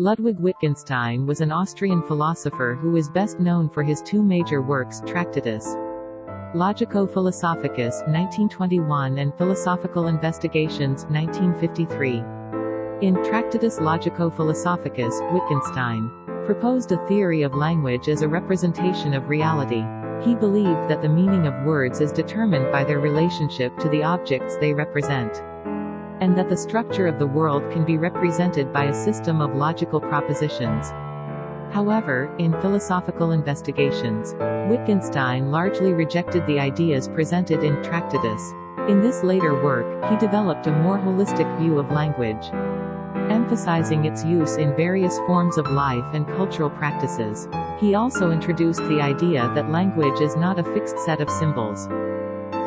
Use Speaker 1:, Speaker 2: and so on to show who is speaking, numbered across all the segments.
Speaker 1: Ludwig Wittgenstein was an Austrian philosopher who is best known for his two major works, Tractatus Logico-Philosophicus, 1921 and Philosophical Investigations, 1953. In Tractatus Logico-Philosophicus, Wittgenstein proposed a theory of language as a representation of reality. He believed that the meaning of words is determined by their relationship to the objects they represent, and that the structure of the world can be represented by a system of logical propositions. However, in Philosophical Investigations, Wittgenstein largely rejected the ideas presented in Tractatus. In this later work, he developed a more holistic view of language, emphasizing its use in various forms of life and cultural practices. He also introduced the idea that language is not a fixed set of symbols,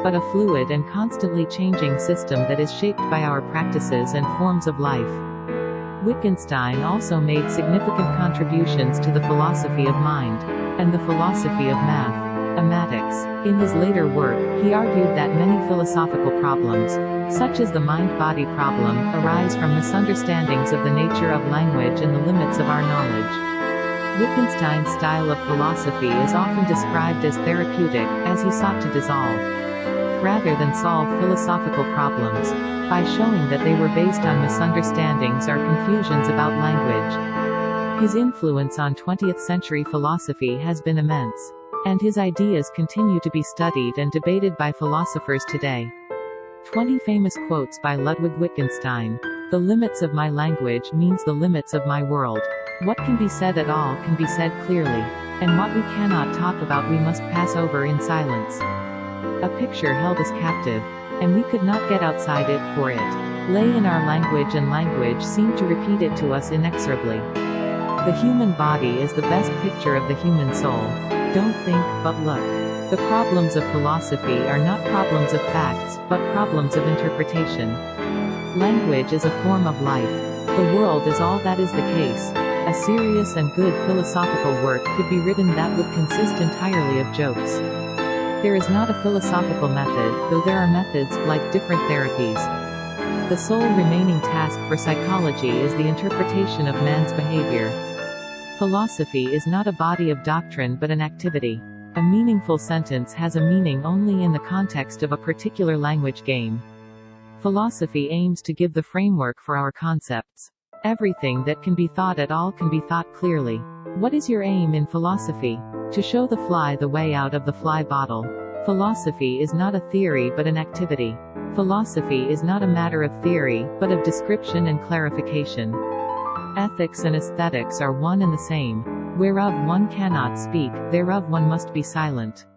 Speaker 1: but a fluid and constantly changing system that is shaped by our practices and forms of life. Wittgenstein also made significant contributions to the philosophy of mind and the philosophy of mathematics. In his later work, he argued that many philosophical problems, such as the mind-body problem, arise from misunderstandings of the nature of language and the limits of our knowledge. Wittgenstein's style of philosophy is often described as therapeutic, as he sought to dissolve, rather than solve, philosophical problems, by showing that they were based on misunderstandings or confusions about language. His influence on 20th-century philosophy has been immense, and his ideas continue to be studied and debated by philosophers today. 20 famous quotes by Ludwig Wittgenstein. "The limits of my language means the limits of my world. What can be said at all can be said clearly, and what we cannot talk about we must pass over in silence. A picture held us captive, and we could not get outside it, for it lay in our language and language seemed to repeat it to us inexorably. The human body is the best picture of the human soul. Don't think, but look. The problems of philosophy are not problems of facts, but problems of interpretation. Language is a form of life. The world is all that is the case. A serious and good philosophical work could be written that would consist entirely of jokes. There is not a philosophical method, though there are methods, like different therapies. The sole remaining task for psychology is the interpretation of man's behavior. Philosophy is not a body of doctrine but an activity. A meaningful sentence has a meaning only in the context of a particular language game. Philosophy aims to give the framework for our concepts. Everything that can be thought at all can be thought clearly. What is your aim in philosophy? To show the fly the way out of the fly bottle. Philosophy is not a theory but an activity. Philosophy is not a matter of theory, but of description and clarification. Ethics and aesthetics are one and the same. Whereof one cannot speak, thereof one must be silent.